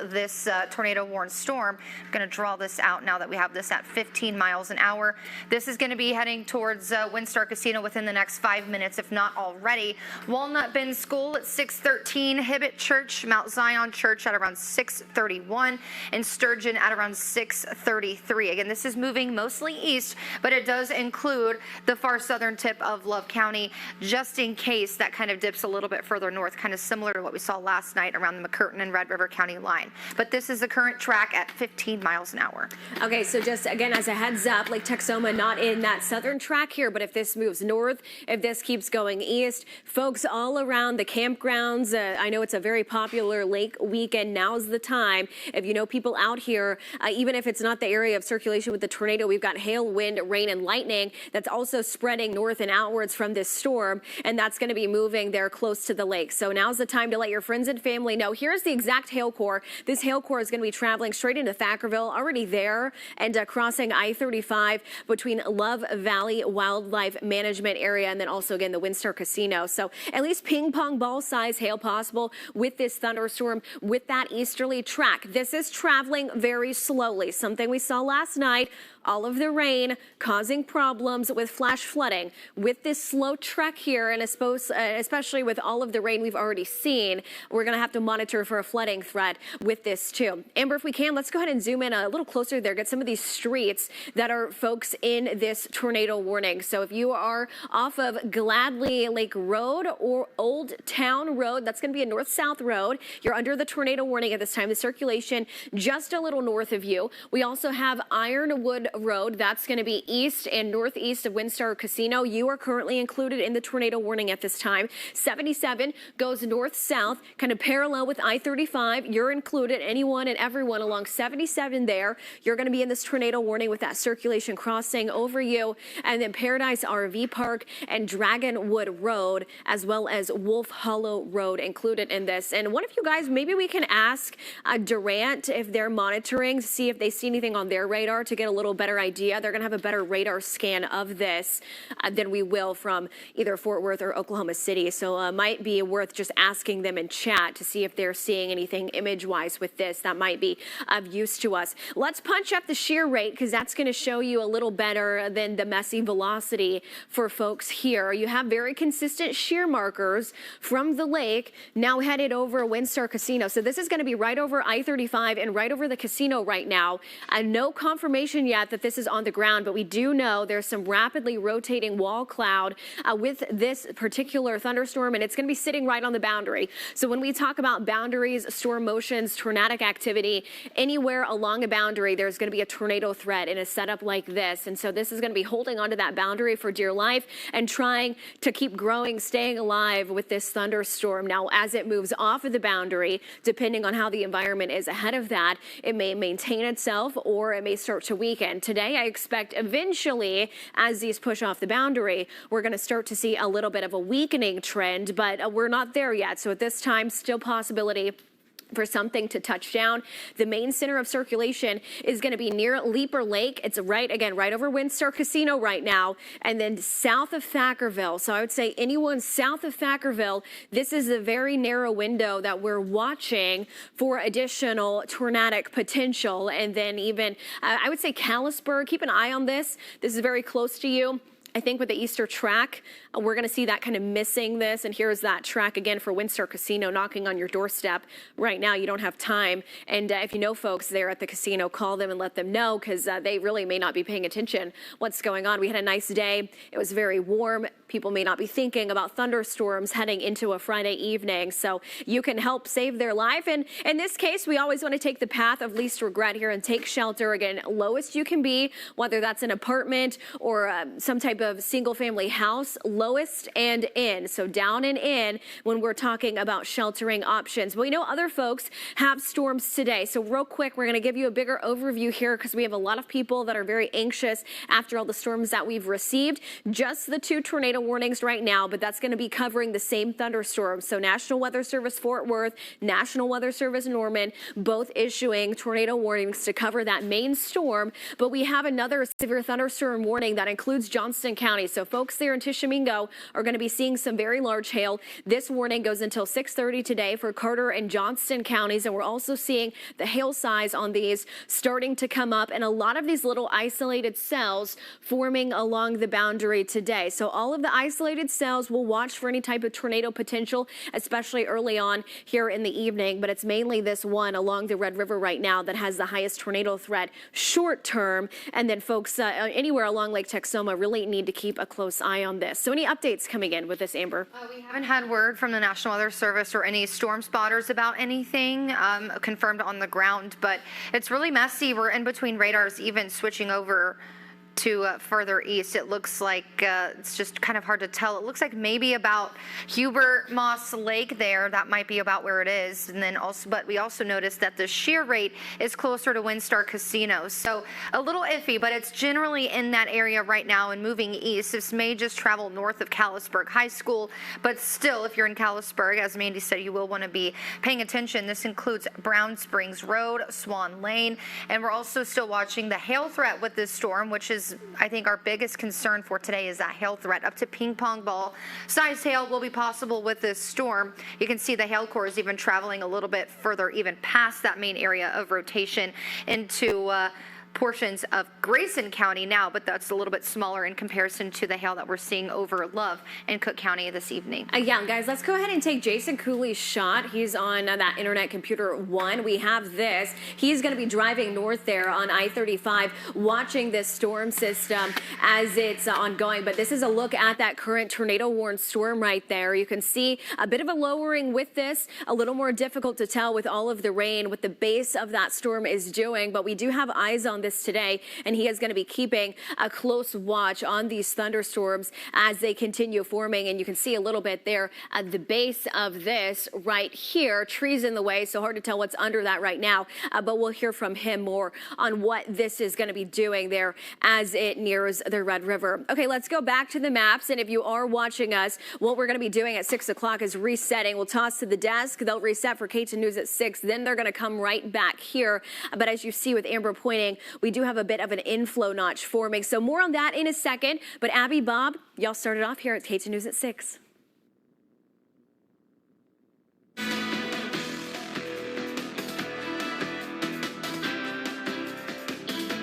this tornado warned storm. I'm going to draw this out now that we have this at 15 miles an hour. This is going to be heading towards Windstar Casino within the next 5 minutes, if not already. Walnut Bend School at 6:13, Hibbett Church, Mount Zion Church at around 6:31, and Sturgeon at around 6:33. Again, this is moving mostly east, but it does include the far southern tip of Love County, just in case that kind of dips a little bit further north, kind of similar to what we saw last night around the McCurtain and Red River County line. But this is the current track at 15 miles an hour. Okay, so just again as a heads up, Lake Texoma not in that southern track here, but if this moves north, if this keeps going east, folks all around the campgrounds, I know it's a very popular lake weekend. Now's the time. If you know people out here, even if it's not the area of circulation with the tornado, we've got hail, wind, rain, and lightning that's also spreading north and outwards from this storm, and that's going to be moving there close to the lake. So now's the time to let your friends and family know. Here's the exact hail core. This hail core is going to be traveling straight into Thackerville, already there, and crossing I-35 between Love Valley Wildlife Management Area and then also, again, the Windstar Casino. So at least ping pong ball size hail possible with this thunderstorm with that easterly track. This is traveling very slowly, something we saw last night. All of the rain causing problems with flash flooding. With this slow trek here, and I suppose, especially with all of the rain we've already seen, we're going to have to monitor for a flooding threat with this too. Amber, if we can, let's go ahead and zoom in a little closer there, get some of these streets that are folks in this tornado warning. So if you are off of Gladly Lake Road or Old Town Road, that's going to be a north-south road. You're under the tornado warning at this time. The circulation just a little north of you. We also have Ironwood Road. That's going to be east and northeast of Windstar Casino. You are currently included in the tornado warning at this time. 77 goes north-south, kind of parallel with I-35. You're included, anyone and everyone along 77 there. You're going to be in this tornado warning with that circulation crossing over you. And then Paradise RV Park and Dragonwood Road, as well as Wolf Hollow Road included in this. And one of you guys, maybe we can ask Durant if they're monitoring, see if they see anything on their radar to get a little better idea. They're going to have a better radar scan of this than we will from either Fort Worth or Oklahoma City. So it might be worth just asking them in chat to see if they're seeing anything image-wise with this that might be of use to us. Let's punch up the shear rate because that's going to show you a little better than the messy velocity for folks here. You have very consistent shear markers from the lake now headed over Windstar Casino. So this is going to be right over I-35 and right over the casino right now. No confirmation yet that this is on the ground, but we do know there's some rapidly rotating wall cloud with this particular thunderstorm, and it's going to be sitting right on the boundary. So when we talk about boundaries, storm motions, tornadic activity, anywhere along a boundary, there's going to be a tornado threat in a setup like this. And so this is going to be holding onto that boundary for dear life and trying to keep growing, staying alive with this thunderstorm. Now, as it moves off of the boundary, depending on how the environment is ahead of that, it may maintain itself or it may start to weaken. Today, I expect eventually, as these push off the boundary, we're going to start to see a little bit of a weakening trend, but we're not there yet. So at this time, still possibility for something to touch down. The main center of circulation is going to be near Leaper Lake. It's right over Windstar Casino right now, and then south of Thackerville. So I would say anyone south of Thackerville, this is a very narrow window that we're watching for additional tornadic potential. And then even, I would say Callisburg, keep an eye on this. This is very close to you. I think with the Easter track, we're going to see that kind of missing this. And here's that track again for Windstar Casino knocking on your doorstep right now. You don't have time. And if you know folks there at the casino, call them and let them know because they really may not be paying attention what's going on. We had a nice day. It was very warm. People may not be thinking about thunderstorms heading into a Friday evening. So you can help save their life. And in this case, we always want to take the path of least regret here and take shelter. Again, lowest you can be, whether that's an apartment or some type of single family house, lowest and in. So down and in when we're talking about sheltering options. But we know other folks have storms today. So real quick, we're going to give you a bigger overview here because we have a lot of people that are very anxious after all the storms that we've received. Just the 2 tornado warnings right now, but that's going to be covering the same thunderstorms. So National Weather Service Fort Worth, National Weather Service Norman, both issuing tornado warnings to cover that main storm. But we have another severe thunderstorm warning that includes Johnston Johnston County. So folks there in Tishomingo are going to be seeing some very large hail. This warning goes until 6:30 today for Carter and Johnston counties. And we're also seeing the hail size on these starting to come up, and a lot of these little isolated cells forming along the boundary today. So all of the isolated cells will watch for any type of tornado potential, especially early on here in the evening. But it's mainly this one along the Red River right now that has the highest tornado threat short term. And then folks anywhere along Lake Texoma really need to keep a close eye on this. So any updates coming in with this, Amber? We haven't had word from the National Weather Service or any storm spotters about anything confirmed on the ground, but it's really messy. We're in between radars, even switching over to further east. It looks like it's just kind of hard to tell. It looks like maybe about Hubert Moss Lake there. That might be about where it is. And then also, but we also noticed that the shear rate is closer to Windstar Casino. So a little iffy, but it's generally in that area right now and moving east. This may just travel north of Callisburg High School, but still, if you're in Callisburg, as Mandy said, you will want to be paying attention. This includes Brown Springs Road, Swan Lane, and we're also still watching the hail threat with this storm, which is I think our biggest concern for today is that hail threat. Up to ping pong ball size hail will be possible with this storm. You can see the hail core is even traveling a little bit further, even past that main area of rotation into portions of Grayson County now, but that's a little bit smaller in comparison to the hail that we're seeing over Love and Cook County this evening. Yeah, guys, let's go ahead and take Jason Cooley's shot. He's on that Internet Computer 1. We have this. He's going to be driving north there on I-35, watching this storm system as it's ongoing. But this is a look at that current tornado-warned storm right there. You can see a bit of a lowering with this, a little more difficult to tell with all of the rain, what the base of that storm is doing. But we do have eyes on this today, and he is going to be keeping a close watch on these thunderstorms as they continue forming. And you can see a little bit there at the base of this right here, trees in the way, so hard to tell what's under that right now, but we'll hear from him more on what this is going to be doing there as it nears the Red River. Okay, let's go back to the maps, and if you are watching us, what we're going to be doing at 6 o'clock is resetting. We'll toss to the desk, they'll reset for KTEN News at 6, then they're going to come right back here. But as you see with Amber pointing, we do have a bit of an inflow notch forming. So more on that in a second. But Abby, Bob, y'all started off here at KTEN News at 6.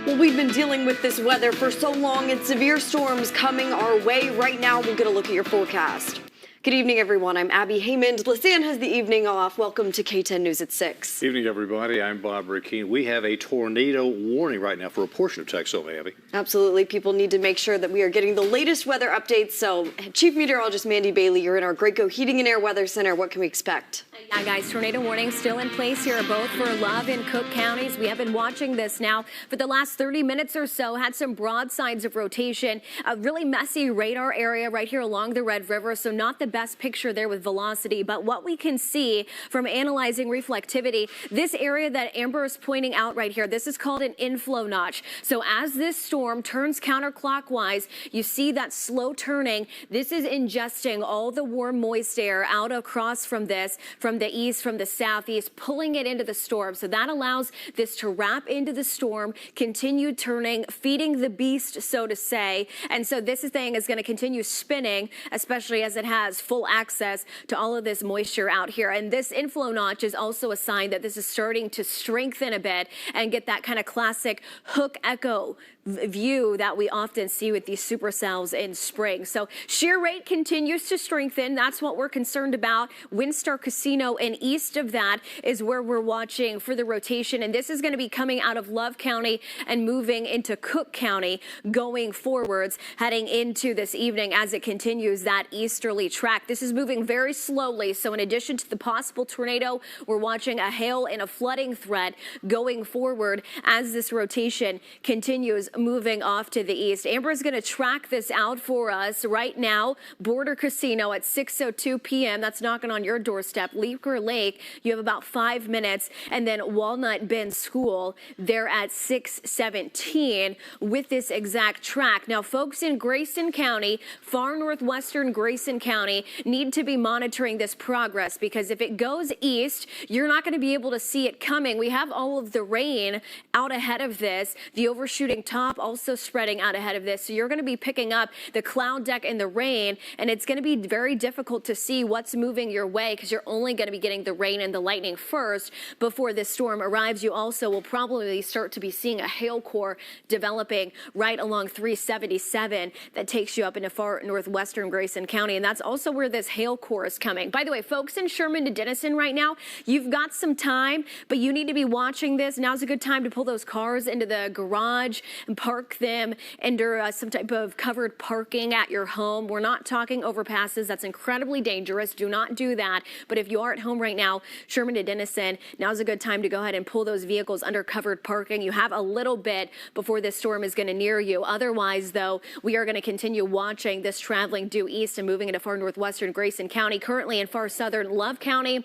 Well, we've been dealing with this weather for so long and severe storms coming our way. Right now, we'll get a look at your forecast. Good evening, everyone. I'm Abby Haymond. Lisanne has the evening off. Welcome to KTEN News at 6. Evening, everybody. I'm Bob Rakeen. We have a tornado warning right now for a portion of Texoma, Abby. Absolutely. People need to make sure that we are getting the latest weather updates. So, Chief Meteorologist Mandy Bailey, you're in our Graco Heating and Air Weather Center. What can we expect? Yeah, guys, tornado warning still in place here, both for Love and Cook counties. We have been watching this now for the last 30 minutes or so. Had some broadsides of rotation, a really messy radar area right here along the Red River. So not the best picture there with velocity, but what we can see from analyzing reflectivity, this area that Amber is pointing out right here, this is called an inflow notch. So as this storm turns counterclockwise, you see that slow turning. This is ingesting all the warm, moist air out across from this, from the east, from the southeast, pulling it into the storm. So that allows this to wrap into the storm, continue turning, feeding the beast, so to say. And so this thing is going to continue spinning, especially as it has full access to all of this moisture out here. And this inflow notch is also a sign that this is starting to strengthen a bit and get that kind of classic hook echo view that we often see with these supercells in spring. So shear rate continues to strengthen. That's what we're concerned about. Windstar Casino and east of that is where we're watching for the rotation. And this is going to be coming out of Love County and moving into Cook County going forwards, heading into this evening as it continues that easterly track. This is moving very slowly. So in addition to the possible tornado, we're watching a hail and a flooding threat going forward as this rotation continues moving off to the east. Amber is going to track this out for us right now. Border Casino at 6:02 p.m. That's knocking on your doorstep. Leaker Lake, you have about 5 minutes. And then Walnut Bend School, they're at 6:17 with this exact track. Now, folks in Grayson County, far northwestern Grayson County, County need to be monitoring this progress, because if it goes east, you're not going to be able to see it coming. We have all of the rain out ahead of this, the overshooting top also spreading out ahead of this. So you're going to be picking up the cloud deck and the rain, and it's going to be very difficult to see what's moving your way because you're only going to be getting the rain and the lightning first before this storm arrives. You also will probably start to be seeing a hail core developing right along 377 that takes you up into far northwestern Grayson County, and that's also where this hail core is coming. By the way, folks in Sherman to Denison right now, you've got some time, but you need to be watching this. Now's a good time to pull those cars into the garage and park them under some type of covered parking at your home. We're not talking overpasses. That's incredibly dangerous. Do not do that. But if you are at home right now, Sherman to Denison, now's a good time to go ahead and pull those vehicles under covered parking. You have a little bit before this storm is going to near you. Otherwise, though, we are going to continue watching this traveling due east and moving into far northwestern Grayson County, currently in far southern Love County.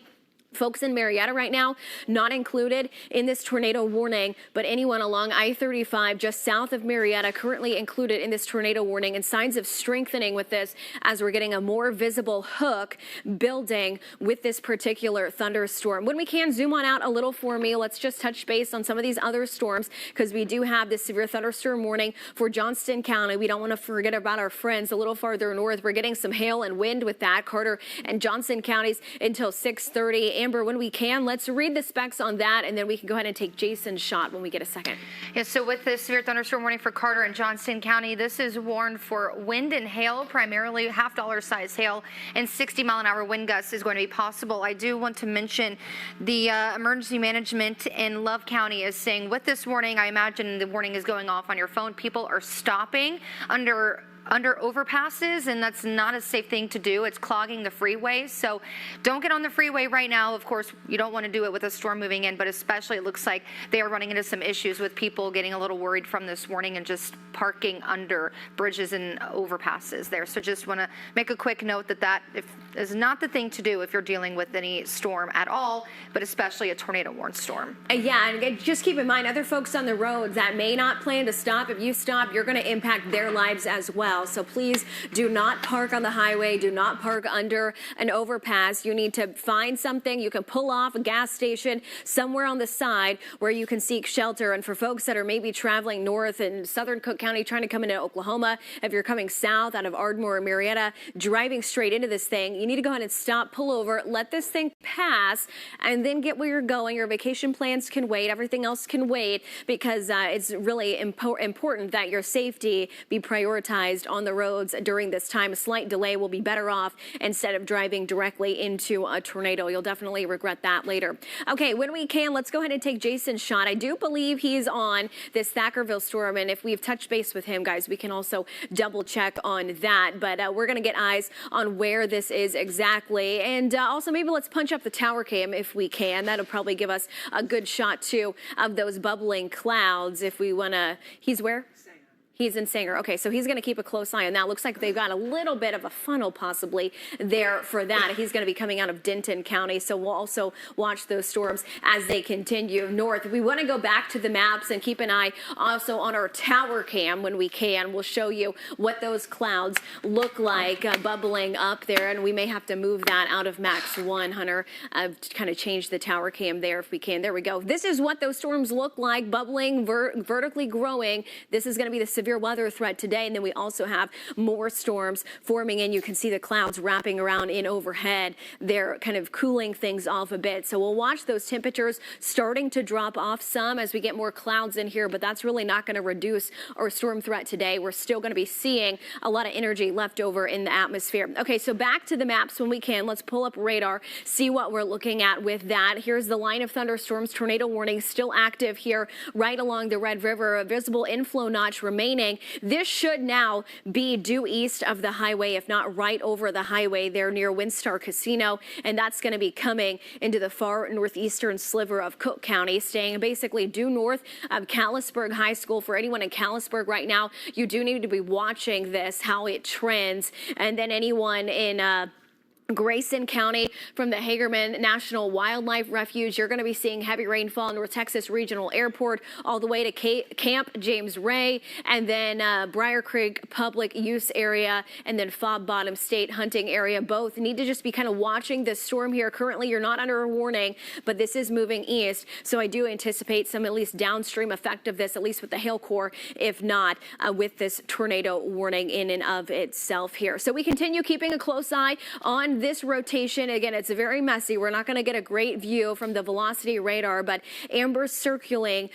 Folks in Marietta right now, not included in this tornado warning, but anyone along I-35 just south of Marietta currently included in this tornado warning, and signs of strengthening with this as we're getting a more visible hook building with this particular thunderstorm. When we can, zoom on out a little for me. Let's just touch base on some of these other storms, because we do have this severe thunderstorm warning for Johnston County. We don't want to forget about our friends a little farther north. We're getting some hail and wind with that. Carter and Johnson counties until 6:30. Amber, when we can, let's read the specs on that, and then we can go ahead and take Jason's shot when we get a second. Yeah, so with this severe thunderstorm warning for Carter and Johnston County, this is warned for wind and hail, primarily $half size hail, and 60-mile-an-hour wind gusts is going to be possible. I do want to mention the emergency management in Love County is saying with this warning, I imagine the warning is going off on your phone. People are stopping under overpasses, and that's not a safe thing to do. It's clogging the freeways, so don't get on the freeway right now. Of course, you don't want to do it with a storm moving in, but especially it looks like they are running into some issues with people getting a little worried from this warning and just parking under bridges and overpasses there. So just want to make a quick note that is not the thing to do if you're dealing with any storm at all, but especially a tornado warned storm. Yeah, and just keep in mind, other folks on the roads that may not plan to stop, if you stop, you're going to impact their lives as well. So please do not park on the highway. Do not park under an overpass. You need to find something. You can pull off a gas station somewhere on the side where you can seek shelter. And for folks that are maybe traveling north in southern Cook County, trying to come into Oklahoma, if you're coming south out of Ardmore or Marietta, driving straight into this thing, you need to go ahead and stop, pull over, let this thing pass, and then get where you're going. Your vacation plans can wait. Everything else can wait, because it's really important that your safety be prioritized on the roads during this time. A slight delay will be better off instead of driving directly into a tornado. You'll definitely regret that later. Okay, when we can, let's go ahead and take Jason's shot. I do believe he's on this Thackerville storm, and if we've touched base with him, guys, we can also double check on that. But we're going to get eyes on where this is exactly, and also maybe let's punch up the tower cam if we can. That'll probably give us a good shot too of those bubbling clouds if we want to. He's where? He's in Sanger. Okay, so he's going to keep a close eye on that. Looks like they've got a little bit of a funnel possibly there for that. He's going to be coming out of Denton County, so we'll also watch those storms as they continue north. We want to go back to the maps and keep an eye also on our tower cam when we can. We'll show you what those clouds look like bubbling up there, and we may have to move that out of Max 1, Hunter, to kind of change the tower cam there if we can. There we go. This is what those storms look like, bubbling, vertically growing. This is going to be the severe weather threat today, and then we also have more storms forming in. You can see the clouds wrapping around in overhead. They're kind of cooling things off a bit, so we'll watch those temperatures starting to drop off some as we get more clouds in here, but that's really not going to reduce our storm threat today. We're still going to be seeing a lot of energy left over in the atmosphere. Okay, so back to the maps when we can. Let's pull up radar, see what we're looking at with that. Here's the line of thunderstorms. Tornado warning still active here right along the Red River. A visible inflow notch remaining. This should now be due east of the highway, if not right over the highway there near Windstar Casino, and that's going to be coming into the far northeastern sliver of Cook County, staying basically due north of Callisburg High School. For anyone in Callisburg right now, you do need to be watching this, how it trends, and then anyone in Grayson County from the Hagerman National Wildlife Refuge. You're going to be seeing heavy rainfall in North Texas Regional Airport all the way to Camp James Ray, and then Briar Creek Public Use Area, and then Fob Bottom State Hunting Area. Both need to just be kind of watching this storm here. Currently, you're not under a warning, but this is moving east, so I do anticipate some at least downstream effect of this, at least with the hail core, if not with this tornado warning in and of itself here. So we continue keeping a close eye on this rotation. Again, it's very messy. We're not going to get a great view from the velocity radar, but amber circling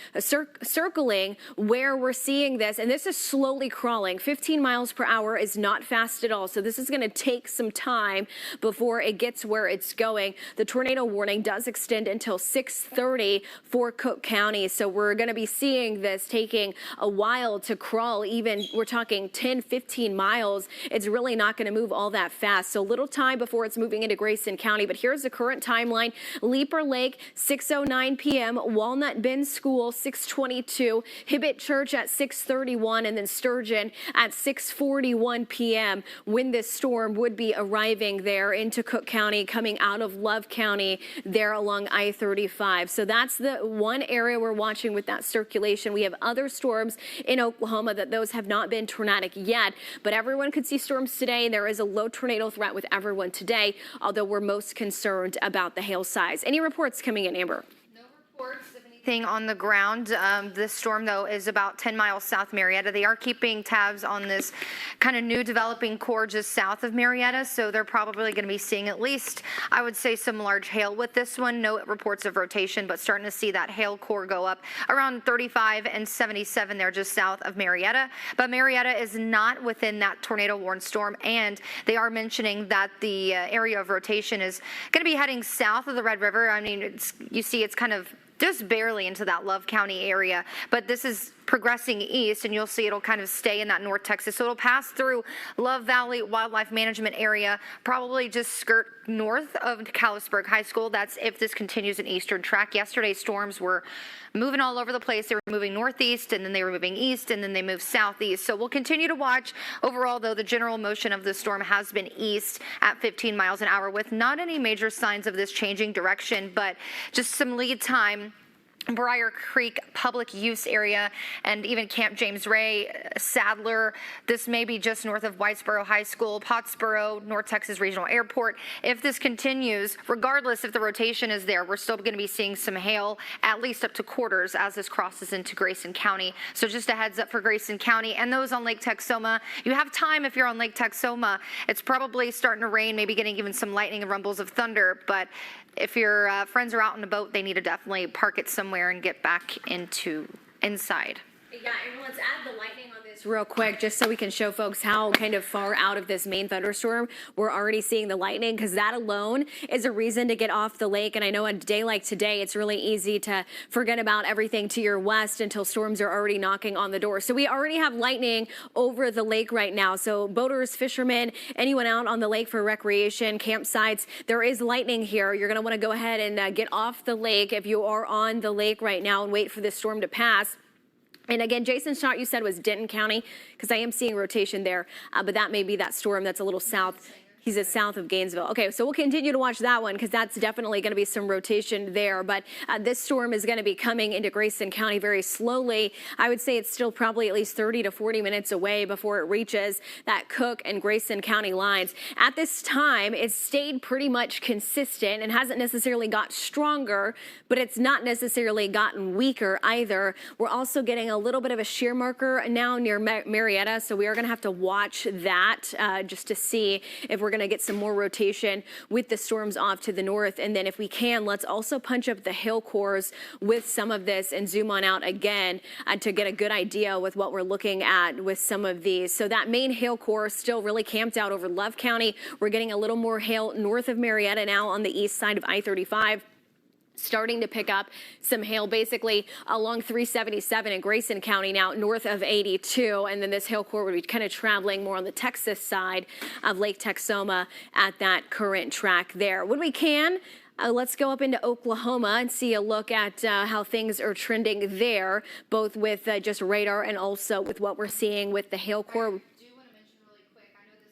where we're seeing this, and this is slowly crawling. 15 miles per hour is not fast at all, so this is going to take some time before it gets where it's going. The tornado warning does extend until 6:30 for Cook County, so we're going to be seeing this taking a while to crawl. Even we're talking 10-15 miles. It's really not going to move all that fast, so little time before it's moving into Grayson County. But here's the current timeline. Leaper Lake, 6:09 p.m. Walnut Bend School, 6:22. Hibbett Church at 6:31, and then Sturgeon at 6:41 p.m. when this storm would be arriving there into Cook County, coming out of Love County there along I-35. So that's the one area we're watching with that circulation. We have other storms in Oklahoma that those have not been tornadic yet, but everyone could see storms today. There is a low tornado threat with everyone today, although we're most concerned about the hail size. Any reports coming in, Amber? No reports of anything on the ground. This storm, though, is about 10 miles south of Marietta. They are keeping tabs on this kind of new developing core just south of Marietta, so they're probably going to be seeing at least, I would say, some large hail with this one. No reports of rotation, but starting to see that hail core go up around 35 and 77 there just south of Marietta. But Marietta is not within that tornado warned storm, and they are mentioning that the area of rotation is going to be heading south of the Red River. I mean, you see it's kind of just barely into that Love County area, but this is progressing east, and you'll see it'll kind of stay in that North Texas. So it'll pass through Love Valley Wildlife Management Area, probably just skirt north of Callisburg High School. That's if this continues an eastern track. Yesterday's storms were moving all over the place. They were moving northeast, and then they were moving east, and then they moved southeast. So we'll continue to watch. Overall, though, the general motion of the storm has been east at 15 miles an hour with not any major signs of this changing direction, but just some lead time. Briar Creek Public Use Area and even Camp James Ray, Sadler. This may be just north of Whitesboro High School, Pottsboro, North Texas Regional Airport. If this continues, regardless if the rotation is there, we're still going to be seeing some hail, at least up to quarters as this crosses into Grayson County. So just a heads up for Grayson County and those on Lake Texoma. You have time if you're on Lake Texoma. It's probably starting to rain, maybe getting even some lightning and rumbles of thunder, but if your friends are out in a boat, they need to definitely park it somewhere and get back inside. Yeah, and let's add the lightning on this real quick, just so we can show folks how kind of far out of this main thunderstorm we're already seeing the lightning, because that alone is a reason to get off the lake. And I know on a day like today, it's really easy to forget about everything to your west until storms are already knocking on the door. So we already have lightning over the lake right now. So boaters, fishermen, anyone out on the lake for recreation, campsites, there is lightning here. You're going to want to go ahead and get off the lake if you are on the lake right now and wait for this storm to pass. And again, Jason's shot you said was Denton County, because I am seeing rotation there, but that may be that storm that's a little south. He's south of Gainesville. Okay, so we'll continue to watch that one because that's definitely going to be some rotation there. But this storm is going to be coming into Grayson County very slowly. I would say it's still probably at least 30 to 40 minutes away before it reaches that Cook and Grayson County lines. At this time, it's stayed pretty much consistent and hasn't necessarily got stronger, but it's not necessarily gotten weaker either. We're also getting a little bit of a shear marker now near Marietta, so we are going to have to watch that just to see if we're going to get some more rotation with the storms off to the north. And then if we can, let's also punch up the hail cores with some of this and zoom on out again to get a good idea with what we're looking at with some of these. So that main hail core still really camped out over Love County. We're getting a little more hail north of Marietta now on the east side of I-35. Starting to pick up some hail basically along 377 in Grayson County now north of 82, and then this hail core would be kind of traveling more on the Texas side of Lake Texoma at that current track there. When we can, let's go up into Oklahoma and see a look at how things are trending there, both with just radar and also with what we're seeing with the hail core.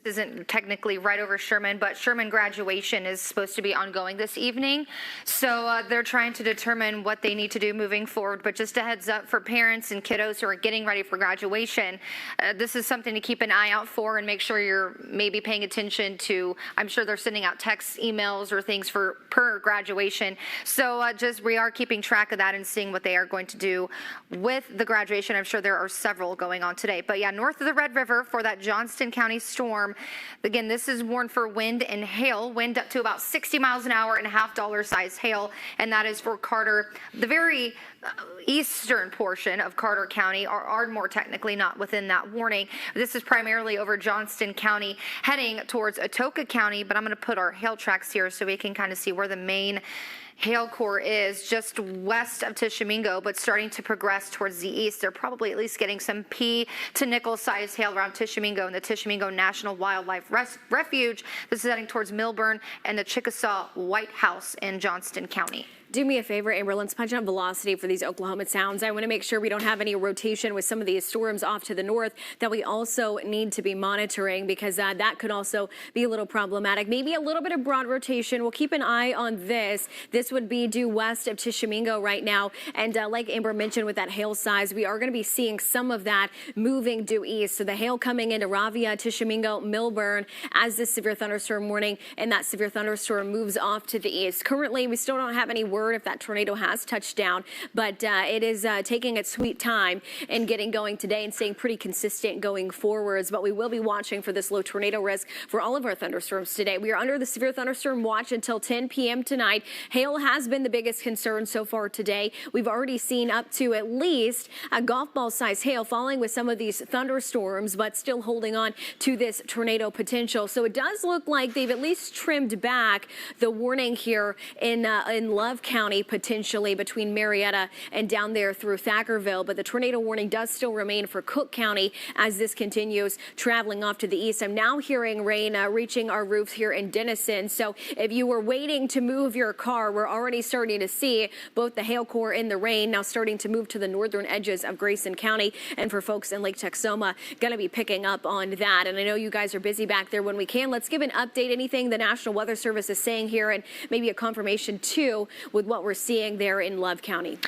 isn't technically right over Sherman, but Sherman graduation is supposed to be ongoing this evening. So they're trying to determine what they need to do moving forward. But just a heads up for parents and kiddos who are getting ready for graduation, this is something to keep an eye out for and make sure you're maybe paying attention to. I'm sure they're sending out texts, emails, or things for per graduation. So we are keeping track of that and seeing what they are going to do with the graduation. I'm sure there are several going on today. But yeah, north of the Red River for that Johnston County storm. Again, this is warned for wind and hail, wind up to about 60 miles an hour and $half size hail, and that is for Carter, the very eastern portion of Carter County, or Ardmore technically not within that warning. This is primarily over Johnston County, heading towards Atoka County, but I'm going to put our hail tracks here so we can kind of see where the main hail core is, just west of Tishomingo, but starting to progress towards the east. They're probably at least getting some pea to nickel sized hail around Tishomingo and the Tishomingo National Wildlife Refuge. This is heading towards Milburn and the Chickasaw White House in Johnston County. Do me a favor, Amber, let's punch up velocity for these Oklahoma sounds. I want to make sure we don't have any rotation with some of these storms off to the north that we also need to be monitoring, because that could also be a little problematic. Maybe a little bit of broad rotation. We'll keep an eye on this. This would be due west of Tishomingo right now. And like Amber mentioned with that hail size, we are going to be seeing some of that moving due east. So the hail coming into Ravia, Tishomingo, Milburn as this severe thunderstorm warning, and that severe thunderstorm moves off to the east. Currently, we still don't have any word if that tornado has touched down, but it is taking its sweet time and getting going today and staying pretty consistent going forwards. But we will be watching for this low tornado risk for all of our thunderstorms today. We are under the severe thunderstorm watch until 10 p.m. tonight. Hail has been the biggest concern so far today. We've already seen up to at least a golf ball size hail falling with some of these thunderstorms, but still holding on to this tornado potential. So it does look like they've at least trimmed back the warning here in Love County, potentially between Marietta and down there through Thackerville. But the tornado warning does still remain for Cook County as this continues traveling off to the east. I'm now hearing rain reaching our roofs here in Denison. So if you were waiting to move your car, we're already starting to see both the hail core and the rain now starting to move to the northern edges of Grayson County. And for folks in Lake Texoma, going to be picking up on that. And I know you guys are busy back there. When we can, let's give an update, anything the National Weather Service is saying here, and maybe a confirmation too with what we're seeing there in Love County.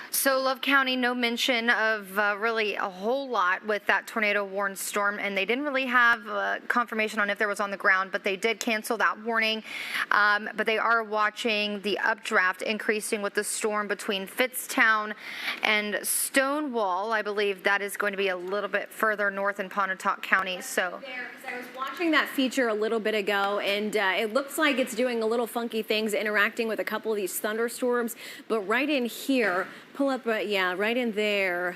So Love County, no mention of really a whole lot with that tornado warned storm, and they didn't really have confirmation on if there was on the ground, but they did cancel that warning. But they are watching the updraft increasing with the storm between Fitztown and Stonewall. I believe that is going to be a little bit further north in Pontotoc County. So I was watching that feature a little bit ago, and it looks like it's doing a little funky things, interacting with a couple of these thunderstorms. But right in here, pull up, right in there,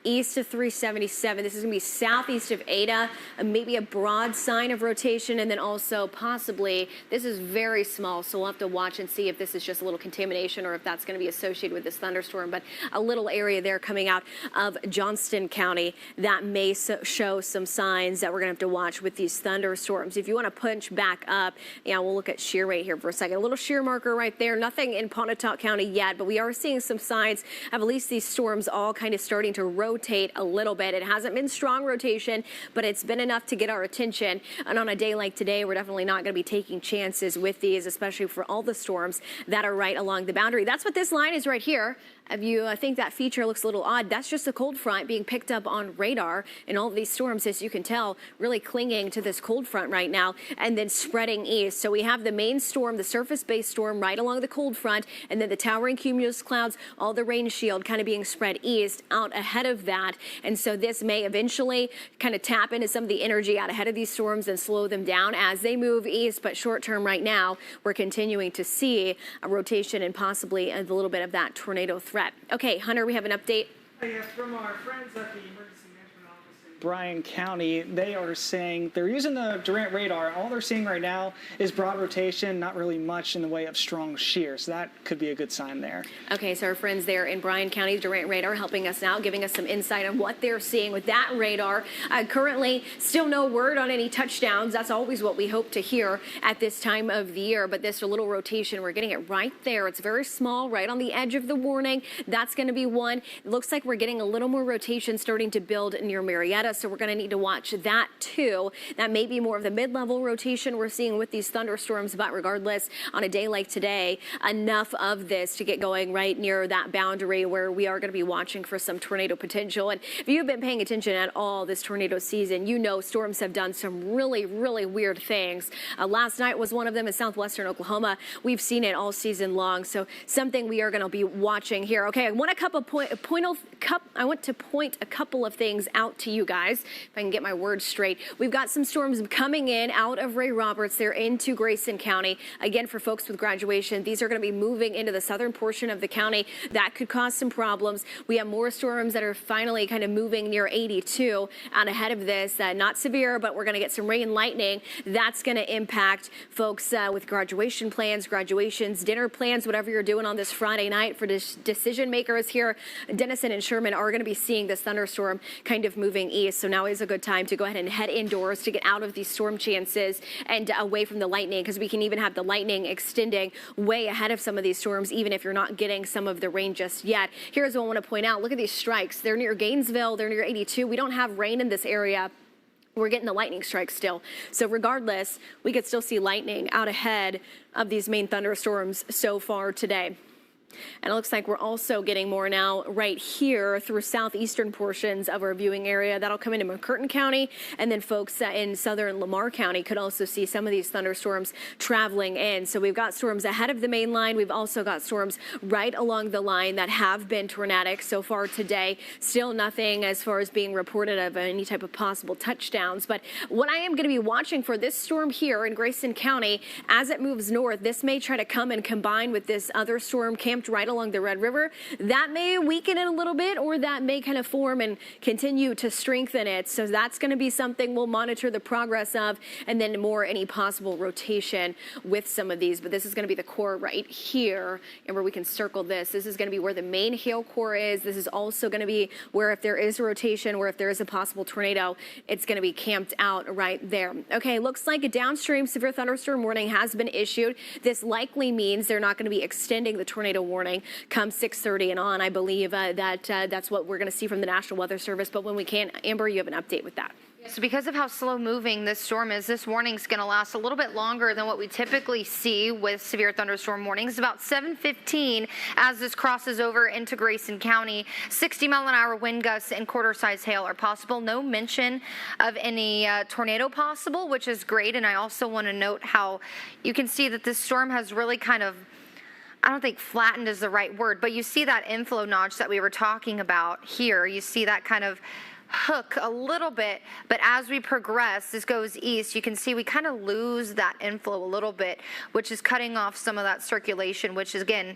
east of 377. This is going to be southeast of Ada, maybe a broad sign of rotation, and then also possibly, this is very small, so we'll have to watch and see if this is just a little contamination or if that's going to be associated with this thunderstorm. But a little area there coming out of Johnston County that may show some signs that we're going to have to watch with these thunderstorms. If you want to punch back up, we'll look at shear rate here for a second. A little shear marker right there. Nothing in Pontotoc County yet, but we are seeing some signs of at least these storms all kind of starting to rotate a little bit. It hasn't been strong rotation, but it's been enough to get our attention. And on a day like today, we're definitely not going to be taking chances with these, especially for all the storms that are right along the boundary. That's what this line is right here. If you think that feature looks a little odd, that's just a cold front being picked up on radar, and all of these storms, as you can tell, really clinging to this cold front right now and then spreading east. So we have the main storm, the surface-based storm right along the cold front, and then the towering cumulus clouds, all the rain shield kind of being spread east out ahead of that. And so this may eventually kind of tap into some of the energy out ahead of these storms and slow them down as they move east. But short term right now, we're continuing to see a rotation and possibly a little bit of that tornado threat. Okay, Hunter, we have an update. Yes, from our friends at the Emergency Management Office in Bryan County, they are saying they're using the Durant radar. All they're seeing right now is broad rotation, not really much in the way of strong shear. So that could be a good sign there. Okay, so our friends there in Bryan County, Durant radar, helping us out, giving us some insight on what they're seeing with that radar. Currently, still no word on any touchdowns. That's always what we hope to hear at this time of the year. But this little rotation, we're getting it right there. It's very small, right on the edge of the warning. That's going to be one. It looks like we're getting a little more rotation starting to build near Marietta. ahead of us, so we're going to need to watch that too. That may be more of the mid-level rotation we're seeing with these thunderstorms, but regardless, on a day like today, enough of this to get going right near that boundary where we are going to be watching for some tornado potential. And if you've been paying attention at all this tornado season, you know storms have done some really, really weird things. Last night was one of them in southwestern Oklahoma. We've seen it all season long, so something we are going to be watching here. Okay, I want to point a couple of things out to you guys, if I can get my words straight. We've got some storms coming in out of Ray Roberts. They're into Grayson County. Again, for folks with graduation, these are going to be moving into the southern portion of the county. That could cause some problems. We have more storms that are finally kind of moving near 82 out ahead of this. Not severe, but we're going to get some rain, lightning. That's going to impact folks with graduation plans, graduations, dinner plans, whatever you're doing on this Friday night. For decision makers here, Denison and Sherman are going to be seeing this thunderstorm kind of moving east. So now is a good time to go ahead and head indoors to get out of these storm chances and away from the lightning, because we can even have the lightning extending way ahead of some of these storms, even if you're not getting some of the rain just yet. Here's what I want to point out. Look at these strikes. They're near Gainesville. They're near 82. We don't have rain in this area. We're getting the lightning strikes still. So regardless, we could still see lightning out ahead of these main thunderstorms so far today. And it looks like we're also getting more now right here through southeastern portions of our viewing area. That'll come into McCurtain County, and then folks in southern Lamar County could also see some of these thunderstorms traveling in. So we've got storms ahead of the main line. We've also got storms right along the line that have been tornadic so far today. Still nothing as far as being reported of any type of possible touchdowns. But what I am going to be watching for this storm here in Grayson County, as it moves north, this may try to come and combine with this other storm camped right along the Red River. That may weaken it a little bit, or that may kind of form and continue to strengthen it. So that's going to be something we'll monitor the progress of, and then more any possible rotation with some of these. But this is going to be the core right here, and where we can circle this. This is going to be where the main hail core is. This is also going to be where, if there is a rotation, where if there is a possible tornado, it's going to be camped out right there. Okay, looks like a downstream severe thunderstorm warning has been issued. This likely means they're not going to be extending the tornado warning come 6:30 and on. I believe that's what we're going to see from the National Weather Service. But when we can, Amber, you have an update with that. So because of how slow moving this storm is, this warning is going to last a little bit longer than what we typically see with severe thunderstorm warnings. About 7:15 as this crosses over into Grayson County. 60-mile-an-hour wind gusts and quarter-size hail are possible. No mention of any tornado possible, which is great. And I also want to note how you can see that this storm has really kind of, I don't think flattened is the right word, but you see that inflow notch that we were talking about here. You see that kind of hook a little bit, but as we progress, this goes east, you can see we kind of lose that inflow a little bit, which is cutting off some of that circulation, which is, again,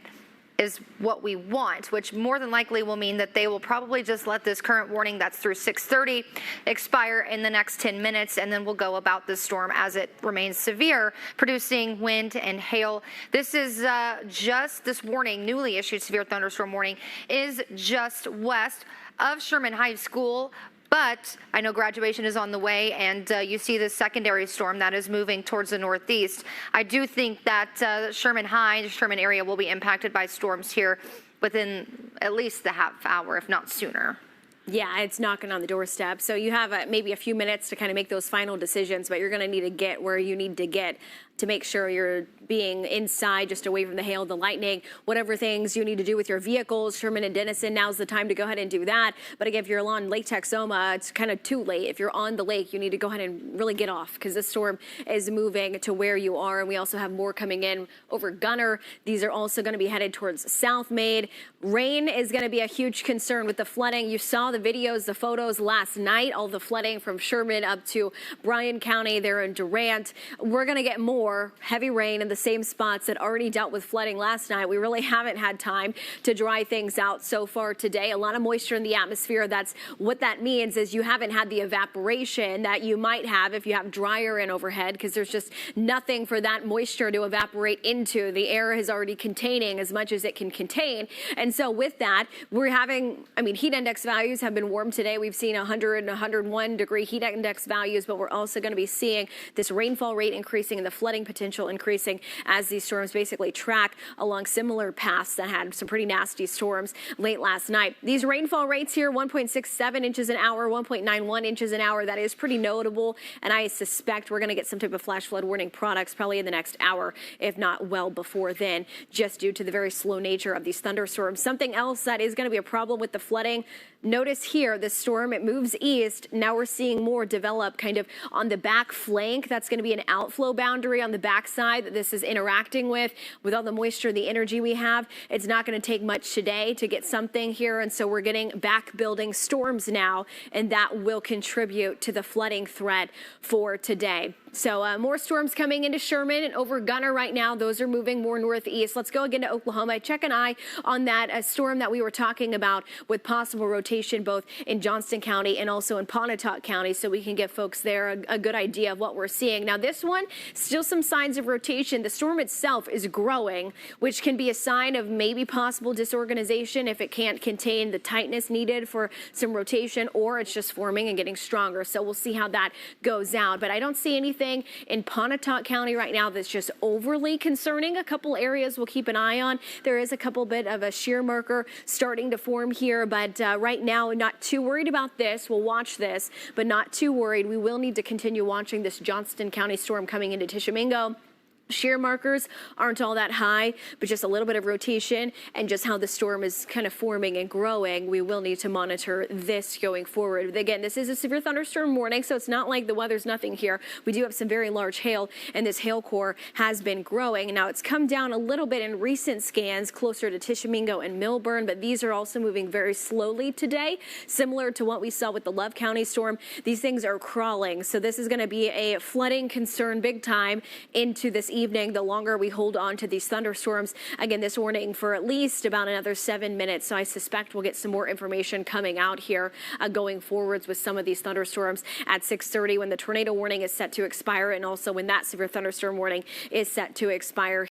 is what we want, which more than likely will mean that they will probably just let this current warning that's through 6:30 expire in the next 10 minutes, and then we'll go about this storm as it remains severe, producing wind and hail. This is just this warning, newly issued severe thunderstorm warning, is just west of Sherman High School. But I know graduation is on the way, and you see this secondary storm that is moving towards the northeast. I do think that Sherman High, the Sherman area, will be impacted by storms here within at least the half hour, if not sooner. Yeah, it's knocking on the doorstep. So you have maybe a few minutes to kind of make those final decisions, but you're going to need to get where you need to get to make sure you're being inside, just away from the hail, the lightning, whatever things you need to do with your vehicles. Sherman and Denison, now's the time to go ahead and do that. But again, if you're on Lake Texoma, it's kind of too late. If you're on the lake, you need to go ahead and really get off, because this storm is moving to where you are. And we also have more coming in over Gunner. These are also going to be headed towards South Maid. Rain is going to be a huge concern with the flooding. You saw the videos, the photos last night, all the flooding from Sherman up to Bryan County there in Durant. We're going to get more heavy rain in the same spots that already dealt with flooding last night. We really haven't had time to dry things out so far today. A lot of moisture in the atmosphere. That's what that means, is you haven't had the evaporation that you might have if you have drier in overhead, because there's just nothing for that moisture to evaporate into. The air is already containing as much as it can contain. And so with that, we're having, heat index values have been warm today. We've seen 100 and 101 degree heat index values, but we're also going to be seeing this rainfall rate increasing and the flooding flooding potential increasing as these storms basically track along similar paths that had some pretty nasty storms late last night. These rainfall rates here, 1.67 inches an hour, 1.91 inches an hour. That is pretty notable, and I suspect we're going to get some type of flash flood warning products probably in the next hour, if not well before then, just due to the very slow nature of these thunderstorms. Something else that is going to be a problem with the flooding, notice here, the storm, it moves east. Now we're seeing more develop kind of on the back flank. That's going to be an outflow boundary on the backside that this is interacting with all the moisture, the energy we have. It's not going to take much today to get something here, and so we're getting back building storms now, and that will contribute to the flooding threat for today. So more storms coming into Sherman and over Gunner right now. Those are moving more northeast. Let's go again to Oklahoma. Check an eye on that storm that we were talking about with possible rotation both in Johnston County and also in Pontotoc County, so we can give folks there a good idea of what we're seeing. Now this one, still some signs of rotation. The storm itself is growing, which can be a sign of maybe possible disorganization if it can't contain the tightness needed for some rotation, or it's just forming and getting stronger. So we'll see how that goes out. But I don't see anything in Pontotoc County right now that's just overly concerning. A couple areas we'll keep an eye on. There is a couple bit of a shear marker starting to form here, but right now not too worried about this. We'll watch this, but not too worried. We will need to continue watching this Johnston County storm coming into Tishomingo. Shear markers aren't all that high, but just a little bit of rotation and just how the storm is kind of forming and growing. We will need to monitor this going forward. Again, this is a severe thunderstorm warning, so it's not like the weather's nothing here. We do have some very large hail, and this hail core has been growing. Now, it's come down a little bit in recent scans closer to Tishomingo and Milburn, but these are also moving very slowly today, similar to what we saw with the Love County storm. These things are crawling, so this is going to be a flooding concern big time into this evening, the longer we hold on to these thunderstorms. Again, this warning for at least about another 7 minutes, so I suspect we'll get some more information coming out here going forwards with some of these thunderstorms at 6:30 when the tornado warning is set to expire, and also when that severe thunderstorm warning is set to expire